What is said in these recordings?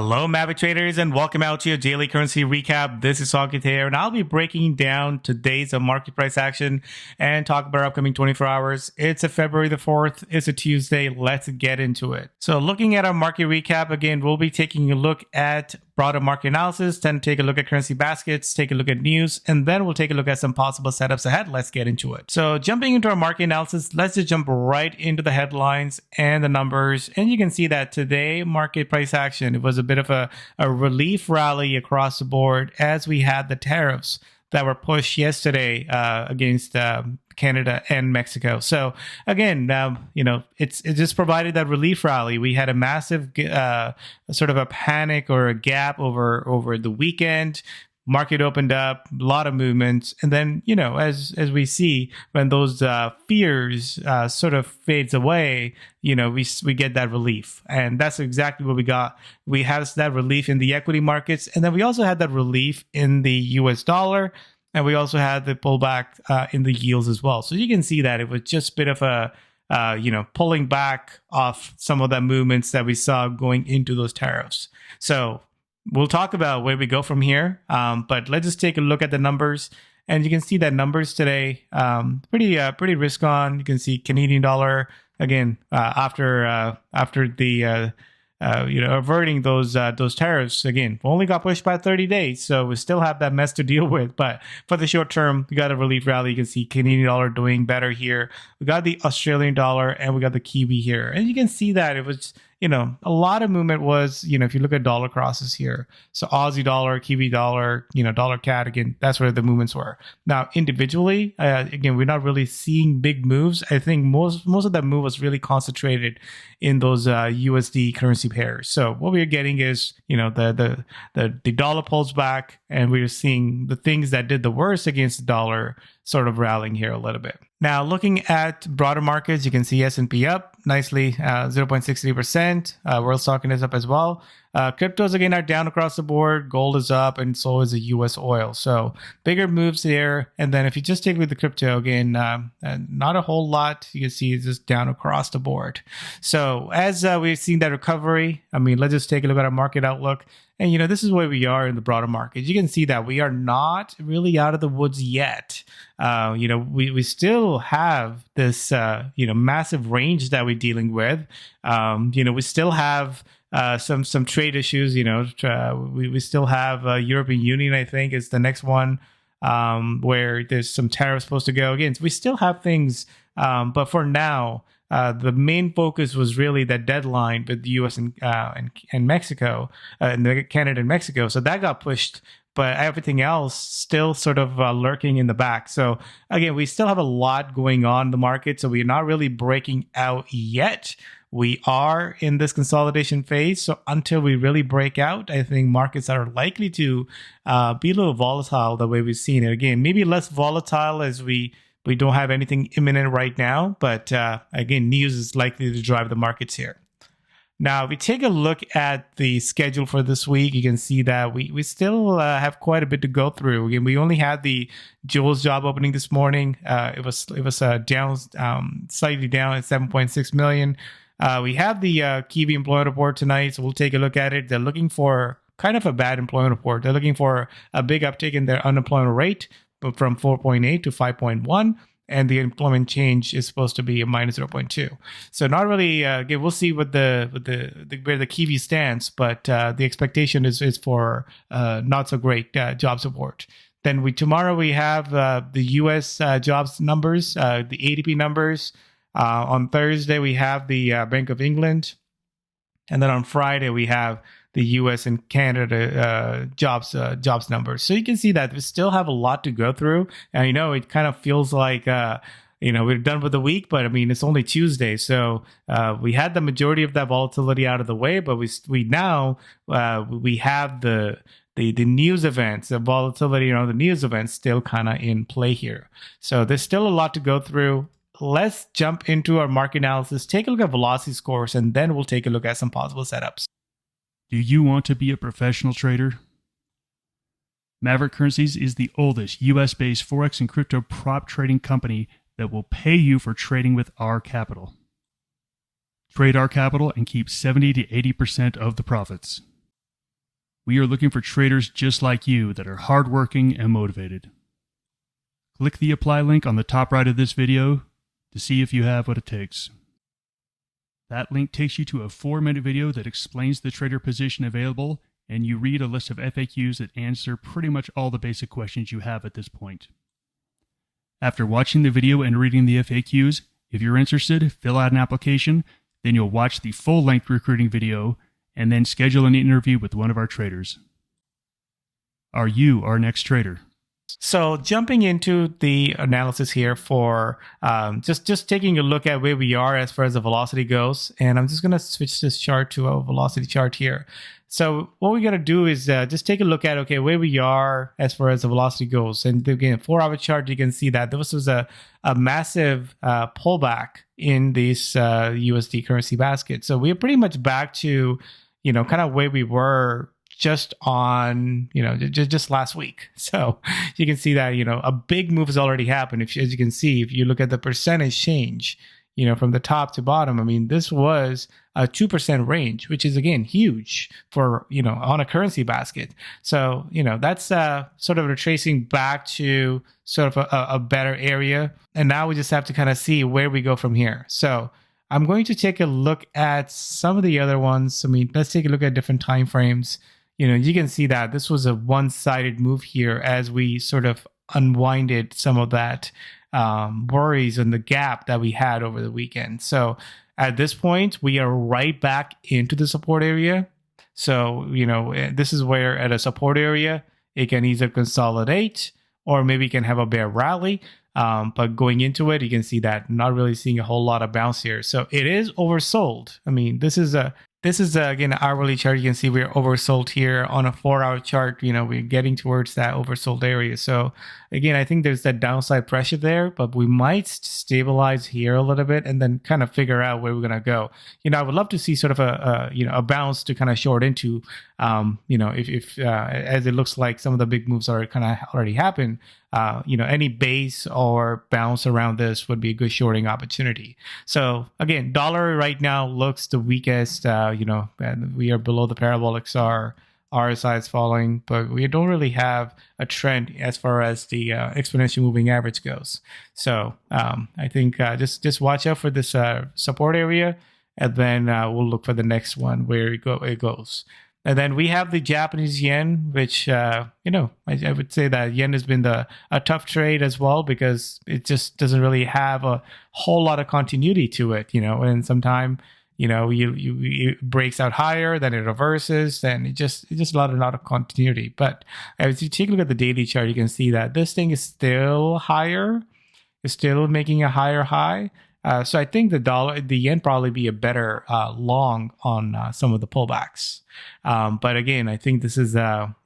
Hello, Maverick traders, and welcome out to your daily currency recap. This is Sonkit here, and I'll be breaking down today's market price action and talk about our upcoming 24 hours. It's a February the 4th. It's a Tuesday. Let's get into it. So looking at our market recap, again, we'll be taking a look at broader market analysis, then take a look at currency baskets, take a look at news, and then we'll take a look at some possible setups ahead. Let's get into it. So jumping into our market analysis, let's just jump right into the headlines and the numbers. And you can see that today market price action, it was a bit of a relief rally across the board as we had the tariffs that were pushed yesterday against Canada and Mexico. So again, it just provided that relief rally. We had a massive sort of a panic or a gap over the weekend. Market opened up, a lot of movements, and then as we see, when those fears sort of fades away, we get that relief, and that's exactly what we got. We have that relief in the equity markets, and then we also had that relief in the U.S. dollar, and we also had the pullback in the yields as well. So you can see that it was just a bit of a pulling back off some of the movements that we saw going into those tariffs. So we'll talk about where we go from here, but let's just take a look at the numbers, and you can see that numbers today pretty risk on. You can see Canadian dollar again after the averting those tariffs. Again, we only got pushed by 30 days, so we still have that mess to deal with. But for the short term, we got a relief rally. You can see Canadian dollar doing better here. We got the Australian dollar, and we got the Kiwi here, and you can see that it was. A lot of movement was, if you look at dollar crosses here. So Aussie dollar, Kiwi dollar, dollar CAD, again, that's where the movements were. Now, individually, again, we're not really seeing big moves. I think most of that move was really concentrated in those USD currency pairs. So what we're getting is, the dollar pulls back, and we're seeing the things that did the worst against the dollar sort of rallying here a little bit. Now, looking at broader markets, you can see S&P up nicely, 0.63%. World stock is up as well. Cryptos, again, are down across the board. Gold is up, and so is the U.S. oil. So bigger moves there. And then if you just take a look at the crypto, again, not a whole lot. You can see it's just down across the board. So as we've seen that recovery, let's just take a look at our market outlook. And, this is where we are in the broader market. You can see that we are not really out of the woods yet. We still have this, massive range that we're dealing with. We still have some trade issues. We still have European Union, I think, is the next one where there's some tariffs supposed to go. Again, we still have things, but for now, the main focus was really that deadline with the U.S. and Mexico, and Canada and Mexico. So that got pushed, but everything else still sort of lurking in the back. So again, we still have a lot going on in the market. So we're not really breaking out yet. We are in this consolidation phase. So until we really break out, I think markets are likely to be a little volatile the way we've seen it. Again, maybe less volatile as we don't have anything imminent right now, but again, news is likely to drive the markets here. Now, if we take a look at the schedule for this week, you can see that we still have quite a bit to go through. Again, we only had the Jules job opening this morning. It was down, slightly down at 7.6 million. We have the Kiwi employment report tonight, so we'll take a look at it. They're looking for kind of a bad employment report. They're looking for a big uptick in their unemployment rate from 4.8 to 5.1, and the employment change is supposed to be a minus 0.2. So not really. Again, we'll see what where the Kiwi stands, but the expectation is for not so great job support. Then tomorrow we have the U.S. Jobs numbers, the ADP numbers. On Thursday we have the Bank of England, and then on Friday we have the U.S. and Canada jobs numbers. So you can see that we still have a lot to go through. And it kind of feels like we're done with the week, but it's only Tuesday. So we had the majority of that volatility out of the way, but we now have the news events, the volatility around the news events still kind of in play here. So there's still a lot to go through. Let's jump into our market analysis, take a look at velocity scores, and then we'll take a look at some possible setups. Do you want to be a professional trader? Maverick Currencies is the oldest US-based Forex and crypto prop trading company that will pay you for trading with our capital. Trade our capital and keep 70 to 80% of the profits. We are looking for traders just like you that are hardworking and motivated. Click the apply link on the top right of this video to see if you have what it takes. That link takes you to a 4-minute video that explains the trader position available, and you read a list of FAQs that answer pretty much all the basic questions you have at this point. After watching the video and reading the FAQs, if you're interested, fill out an application, then you'll watch the full-length recruiting video, and then schedule an interview with one of our traders. Are you our next trader? So jumping into the analysis here for just taking a look at where we are as far as the velocity goes. And I'm just going to switch this chart to a velocity chart here. So what we're going to do is just take a look at, okay, where we are as far as the velocity goes. And again, 4-hour chart, you can see that this was a massive pullback in this USD currency basket. So we're pretty much back to, kind of where we were just on, just last week. So you can see that, a big move has already happened. As you can see, if you look at the percentage change, from the top to bottom, I mean, this was a 2% range, which is, again, huge for, on a currency basket. So, that's sort of retracing back to sort of a better area. And now we just have to kind of see where we go from here. So I'm going to take a look at some of the other ones. I mean, let's take a look at different time frames. You can see that this was a one-sided move here as we sort of unwinded some of that worries and the gap that we had over the weekend. So at this point, we are right back into the support area. So, this is where at a support area, it can either consolidate or maybe it can have a bear rally. But going into it, you can see that not really seeing a whole lot of bounce here. So it is oversold. I mean, this is again, an hourly chart. You can see we're oversold here on a 4-hour chart. We're getting towards that oversold area. So again, I think there's that downside pressure there, but we might stabilize here a little bit and then kind of figure out where we're going to go. I would love to see sort of a bounce to kind of short into, if as it looks like some of the big moves are kind of already happened. Any base or bounce around this would be a good shorting opportunity. So again, dollar right now looks the weakest. And we are below the parabolic SAR. RSI is falling, but we don't really have a trend as far as the exponential moving average goes. So I think just watch out for this support area, and then we'll look for the next one where it goes. And then we have the Japanese yen, which, I would say that yen has been a tough trade as well because it just doesn't really have a whole lot of continuity to it, and sometimes, it breaks out higher, then it reverses, then it just a lot of continuity. But as you take a look at the daily chart, you can see that this thing is still higher. It's still making a higher high. So I think the yen probably be a better long on some of the pullbacks. But again, I think this is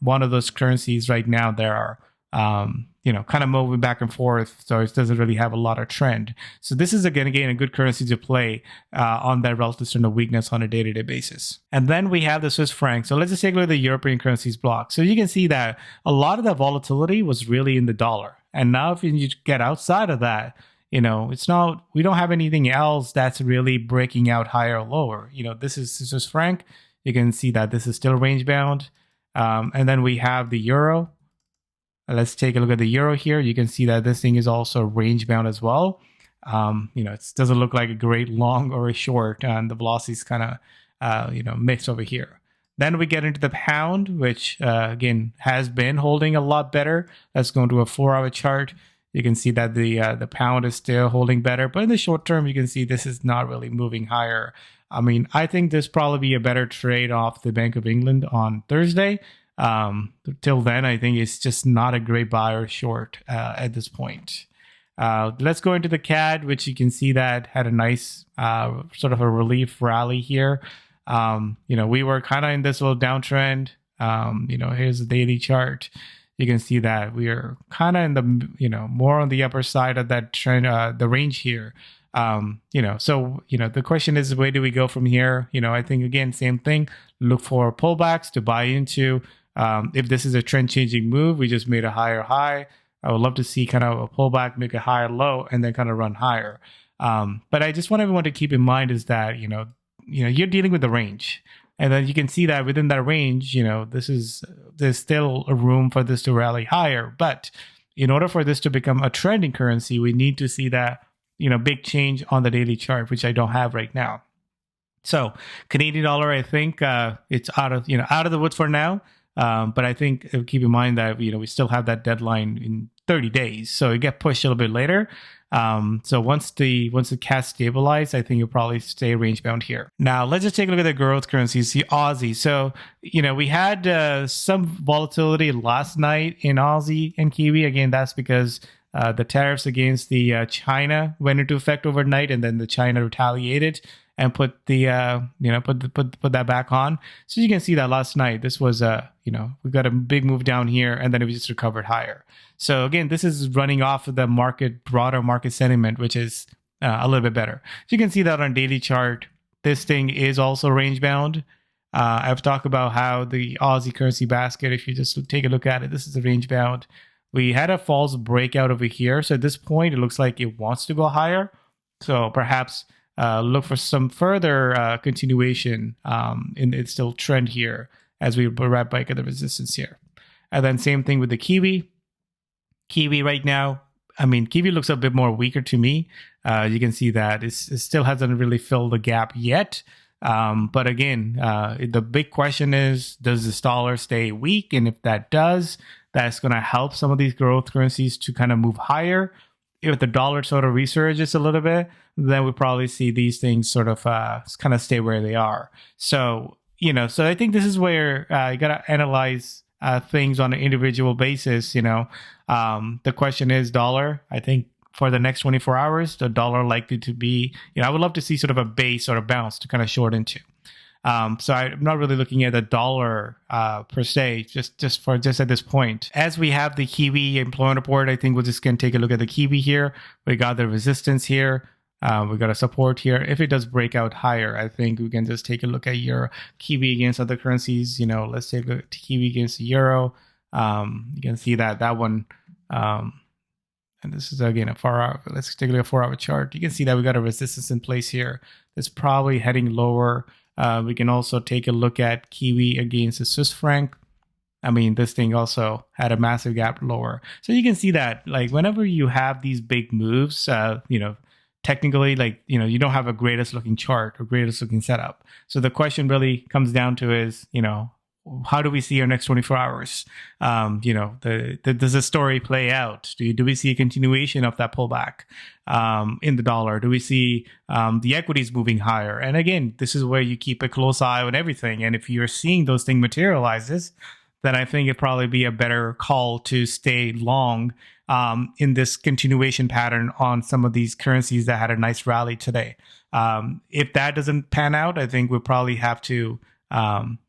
one of those currencies right now that are, kind of moving back and forth. So it doesn't really have a lot of trend. So this is, again, a good currency to play on that relative strength of weakness on a day-to-day basis. And then we have the Swiss franc. So let's just take a look at the European currencies block. So you can see that a lot of that volatility was really in the dollar. And now if you get outside of that, it's not, we don't have anything else that's really breaking out higher or lower. This is Swiss franc. You can see that this is still range bound. And then we have the euro. Let's take a look at the euro here. You can see that this thing is also range bound as well. It doesn't look like a great long or a short, and the velocity is kind of, mixed over here. Then we get into the pound, which again has been holding a lot better. Let's go into a 4-hour chart. You can see that the pound is still holding better, but in the short term, you can see this is not really moving higher. I mean, I think this probably be a better trade off the Bank of England on Thursday. Till then, I think it's just not a great buy or short at this point. Let's go into the CAD, which you can see that had a nice sort of a relief rally here. We were kind of in this little downtrend. Here's the daily chart. You can see that we are kind of in the, more on the upper side of that trend, the range here. The question is, where do we go from here? I think, again, same thing. Look for pullbacks to buy into. If this is a trend changing move, we just made a higher high. I would love to see kind of a pullback, make a higher low, and then kind of run higher. But I just want everyone to keep in mind is that, you're dealing with the range. And then you can see that within that range, there's still a room for this to rally higher. But in order for this to become a trending currency, we need to see that, big change on the daily chart, which I don't have right now. So Canadian dollar, I think it's out of the woods for now. But I think keep in mind that we still have that deadline in 30 days, so it get pushed a little bit later. So once the CAD stabilize, I think you'll probably stay range bound here. Now let's just take a look at the growth currencies, the Aussie. So we had some volatility last night in Aussie and Kiwi. Again, that's because the tariffs against the China went into effect overnight, and then the China retaliated and put the put that back on. So you can see that last night, this was we got a big move down here, and then it was just recovered higher. So again, this is running off of the broader market sentiment, which is a little bit better. So you can see that on daily chart, this thing is also range bound. I've talked about how the Aussie currency basket, if you just take a look at it, this is a range bound. We had a false breakout over here. So at this point, it looks like it wants to go higher. So perhaps look for some further continuation in its still trend here as we right back at the resistance here. And then same thing with the Kiwi. Kiwi right now, Kiwi looks a bit more weaker to me. You can see that it still hasn't really filled the gap yet. But again, the big question is, does this dollar stay weak? And if that does, that's going to help some of these growth currencies to kind of move higher. If the dollar sort of resurges a little bit, then we'll probably see these things sort of kind of stay where they are. So, so I think this is where you got to analyze things on an individual basis. The question is dollar. I think for the next 24 hours, the dollar likely to be, I would love to see sort of a base or a bounce to kind of short into. So I'm not really looking at the dollar per se, just at this point. As we have the Kiwi employment report, I think we're just going to take a look at the Kiwi here. We got the resistance here. We got a support here. If it does break out higher, I think we can just take a look at your Kiwi against other currencies. Let's take a look at Kiwi against the euro. You can see that one. And this is again a 4 hour. Let's take a look at 4 hour chart. You can see that we got a resistance in place here. It's probably heading lower. We can also take a look at Kiwi against the Swiss franc. This thing also had a massive gap lower. So you can see that, like, whenever you have these big moves, technically, you don't have a greatest looking chart or greatest looking setup. So the question really comes down to is, how do we see our next 24 hours? Does the story play out? Do we see a continuation of that pullback in the dollar? Do we see the equities moving higher? And again, this is where you keep a close eye on everything. And if you're seeing those things materializes, then I think it'd probably be a better call to stay long in this continuation pattern on some of these currencies that had a nice rally today. If that doesn't pan out, I think we'll probably have to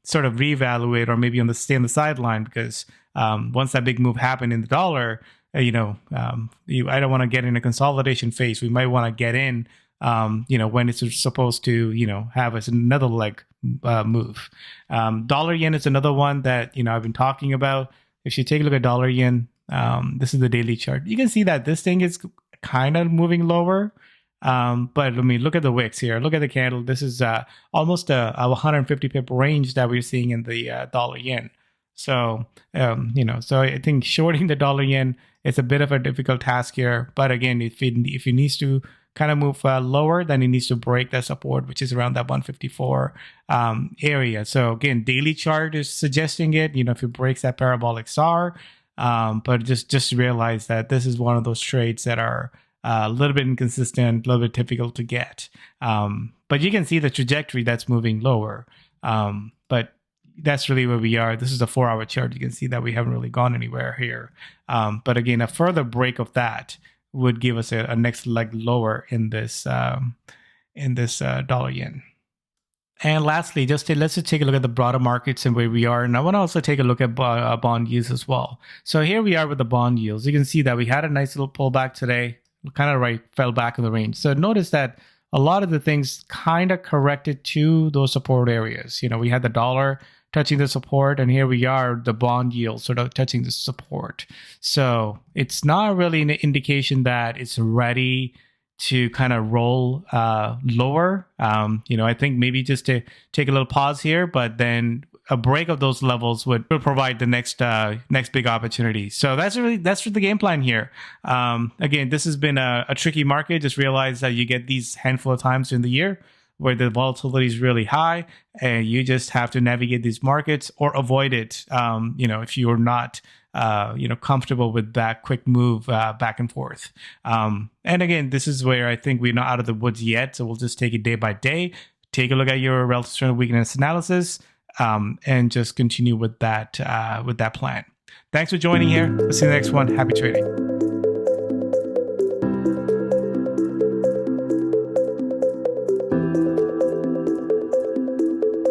sort of reevaluate or maybe stay on the sideline, because once that big move happened in the dollar, I don't want to get in a consolidation phase. We might want to get in, when it's supposed to, have another leg move. Dollar yen is another one that, I've been talking about. If you take a look at dollar yen, this is the daily chart. You can see that this thing is kind of moving lower. But look at the wicks here. Look at the candle. This is almost a 150 pip range that we're seeing in the dollar yen. So, so I think shorting the dollar yen is a bit of a difficult task here. But again, if it needs to kind of move lower, then it needs to break that support, which is around that 154 area. So again, daily chart is suggesting it, if it breaks that parabolic SAR. But just realize that this is one of those trades that are a little bit inconsistent, a little bit difficult to get. But you can see the trajectory that's moving lower. But that's really where we are. This is a 4 hour chart. You can see that we haven't really gone anywhere here. But again, a further break of that would give us a next leg lower in this dollar yen. And lastly, let's just take a look at the broader markets and where we are. And I want to also take a look at bond yields as well. So here we are with the bond yields. You can see that we had a nice little pullback today, kind of fell back in the range. So notice that a lot of the things kind of corrected to those support areas. We had the dollar touching the support, and here we are, the bond yield sort of touching the support. So it's not really an indication that it's ready to kind of roll lower. I think maybe just to take a little pause here, but then a break of those levels would provide the next big opportunity. So that's the game plan here. Again, this has been a tricky market. Just realize that you get these handful of times in the year where the volatility is really high, and you just have to navigate these markets or avoid it. If you're not comfortable with that quick move back and forth. And again, this is where I think we're not out of the woods yet. So we'll just take it day by day. Take a look at your relative strength of weakness analysis, and just continue with that plan. Thanks for joining here. We'll see you in the next one. Happy trading.